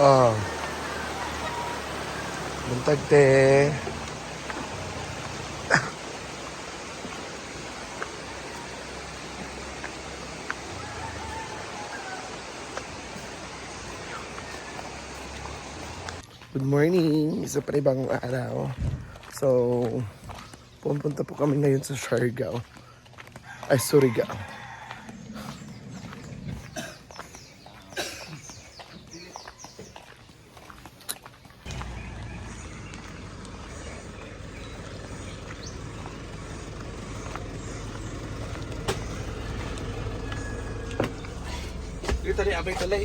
Oh. Buntag te. Good morning! Isa pa ibang araw. So, pupunta po kami ngayon sa Siargao. Ay, Surigao. Dito tali, abay talay.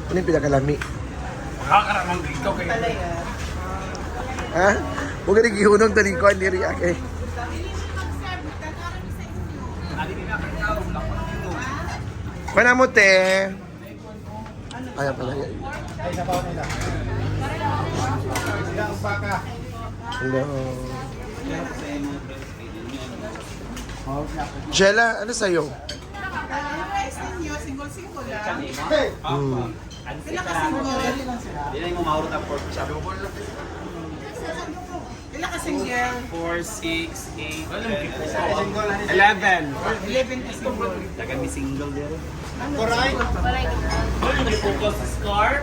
Ano yung pinakalami? Makakaramang dito kayo. Ha? Huwag ka nagihunong talikon ni Riak eh. Mana mo te? Ayaw pala yan. Ay, sabaw nila. Ilang baka. Hello. Jella, ano sa'yo? Single-single lang. Ilang ka single? Ilang mo mahurot ang pork chop. Ilan ka single? 4, 6, 8, 11. 11 ka single. Taga may single din. Correct? Ano yung focus scar?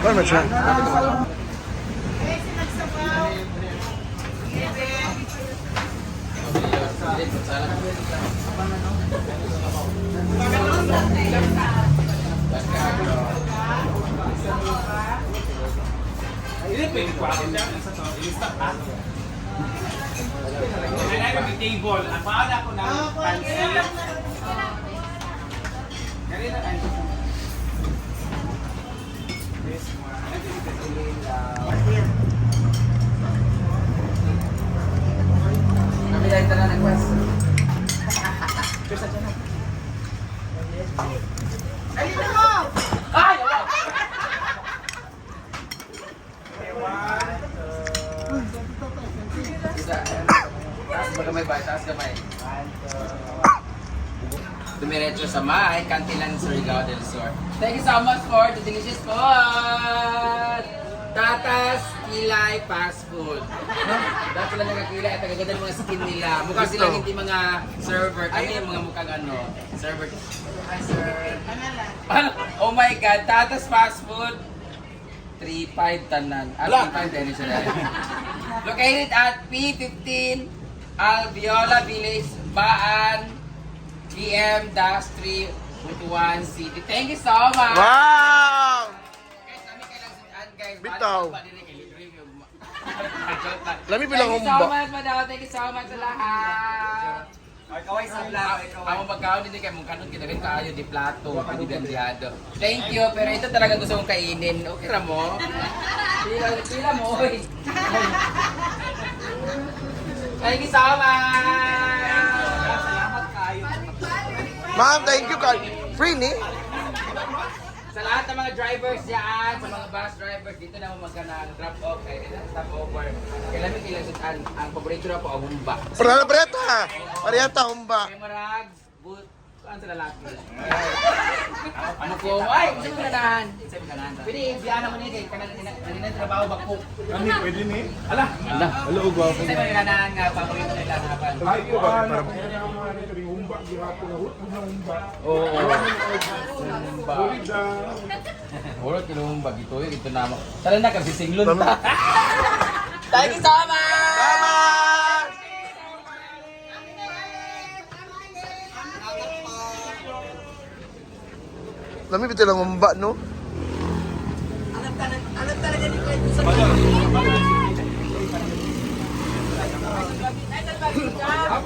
Ano ba siya? Hindi pwede ko ako dyan. Ilista ka. Kailangan kami table. Ang paala ko na pansin. Ganito na kayo. Kami dahil na nag-quest. Ayun na mo! Taas ba kamay ba? Taas kamay. Dumiretso sa may Cantilan Surigao del Sur. Thank you so much for the delicious food! Tatas Kilay Fast Food. Dahil sila nagkakilay at agad mga skin nila. Mukha silang hindi mga server. Kami yung mga mukhang server. Hi sir. Oh my God, Tatas Fast Food. 3-5 tanan. At 3-5 din sila. Located at P15 Alviola Village, Baan, BM-3, Butuan City. Thank you so much! Wow! Guys, kami kailangan guys. Bitaw. Lami Thank bilang you so humba. much, madam. Thank you so much sa lahat. Kaway sa vlog. Ako magkaon din kayo, mong kanon kita rin kaayo di plato, hindi gandiado. Thank you, pero ito talaga gusto kong kainin. Okay ra mo? Pila mo, oy. Thank you so much! Salamat kayo. Ma'am, thank you. Free ni? Sa lahat ng mga drivers dyan, sa mga bus drivers, dito na mo magkanang drop off, stop over. Kailangan kailangan ang paborito na po, ang humba. Pareta! Pareta, humba. Kay Marags, saan sa lalaki? Ano ko? Ay, gusto mo ganahan. Pwede, biyana mo nito. Kanina trabaho ba ko? Kami pwede ni? Ala! Ala! Ala, ugwa ko. Gusto mo ganahan nga, paborito nila napan. Ay, ko ba? Oo. Humba. Orat kinuhumba, ito naman. Tara na, kasi singlon ta. Thank you so much! Salamat! Lami bito lang umba, no? Alam talaga ni Kuya sa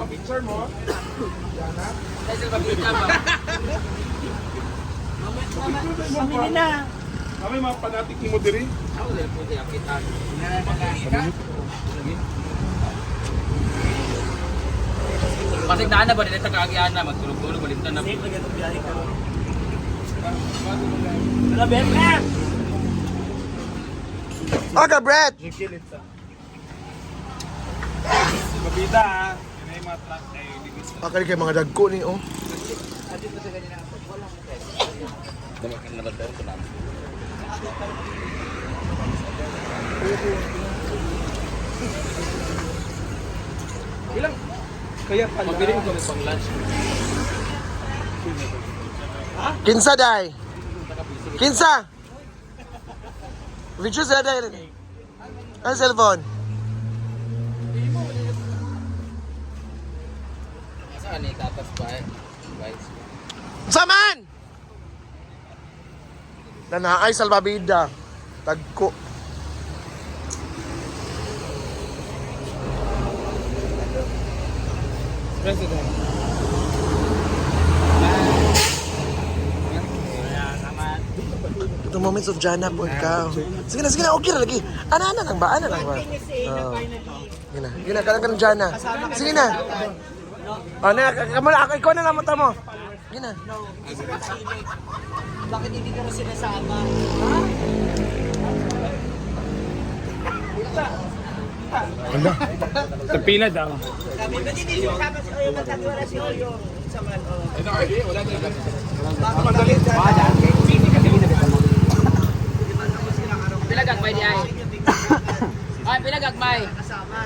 Picture mo. Dahil babita ba? Pamili na. Kami mga panatik ni mo diri. Ako dahil po di apitan. Kasi naan na ba dito kaagian na magtulog-tulog balintan na. Wala, Beth. Okay, Brett! Mabida ha. Yan ay mga truck na yun. Pakali kay mga dagko ni, oh. Dumakin na ba tayo ko namin? Ilang? Kaya pala. Mabiling ko pang lunch. Kinsa, day? Kinsa! Video sila, day. Ano cellphone? Saan ni tatas ba eh? Guys. Saman! Nanaay salbabida. Tagko. President. The moments of Jana po ikaw. Sige na, okay na lagi. Ana lang ba? Ana lang ba? Sige na, kalang ka ng Jana. Sige na. Ano, ikaw na lang mata mo. Sige na. Bakit hindi ka na sinasama? Hala. Tapila daw. Sabi, ba't hindi siya kasama si Oyo? Magtagawa na si Oyo. Saman, Ito, wala na. Madalit ka. Pilagagmay di ay. Ay, pilagagmay. Kasama.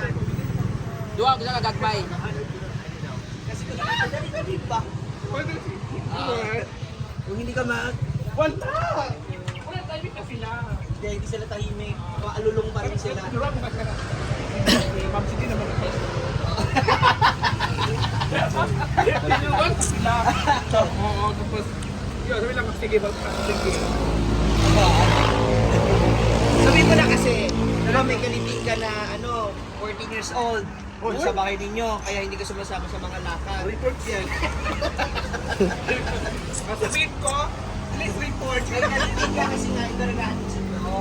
Duwa ko sa kagagmay. Kasi kung nakakadali pa. Kung hindi ka mag... Wala! Wala tayo kasi na. Hindi sila tahimik. Alulong pa rin sila. Durang ba ka na? Ma'am, sige naman ako. Tinuwan pa sila. Oo, tapos... Yun, sabi lang, sige ba? Sige. Sabi mo na kasi, may kaibigan na 14 years old. Sa bahay ninyo, kaya hindi ka sumasama sa mga lakad. Report yan. Sabihin ko, please report. Kaya nalilig ka kasi nga, ito rin natin sa inyo.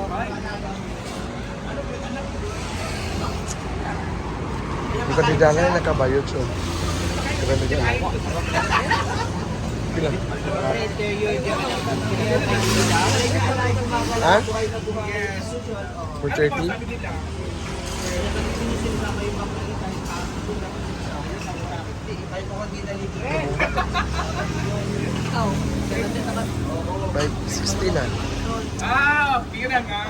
Yung katidangan na nakabayot siya. Karami dyan. Pila? Ha? For 30? By 60 na. Pira nga.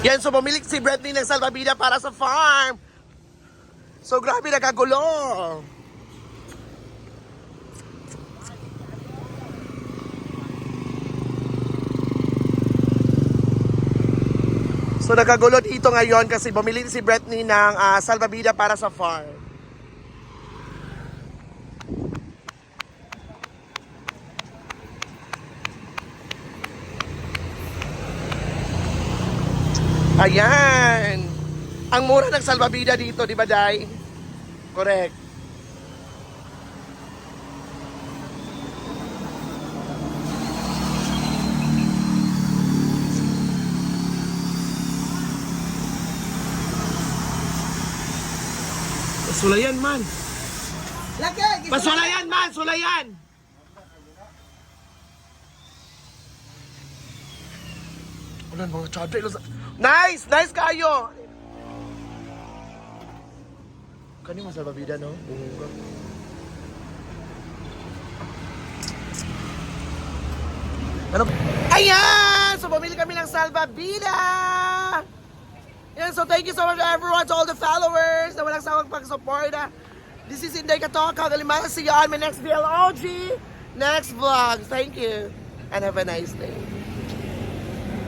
Yan, so bumili si Britney ng salbabida para sa farm. So grabe, nakagulo. So nakagulo dito ngayon kasi bumili si Britney ng salbabida para sa farm. Ayan. Ang mura ng salbabida dito, di ba, Day? Correct. Sulayan man. Lagay! Pasulayan man, sulayan. Ulan mga chadre. Nice! Nice kayo! Kani mo salbabida, no? Bunga. Ano? Ayan! So, bumili kami ng salbabida! Yan, so thank you so much everyone, to all the followers na walang sawang pag-support. This is Inday Katoka. Galimara, see you on my next VLOG, next vlog. Thank you, and have a nice day.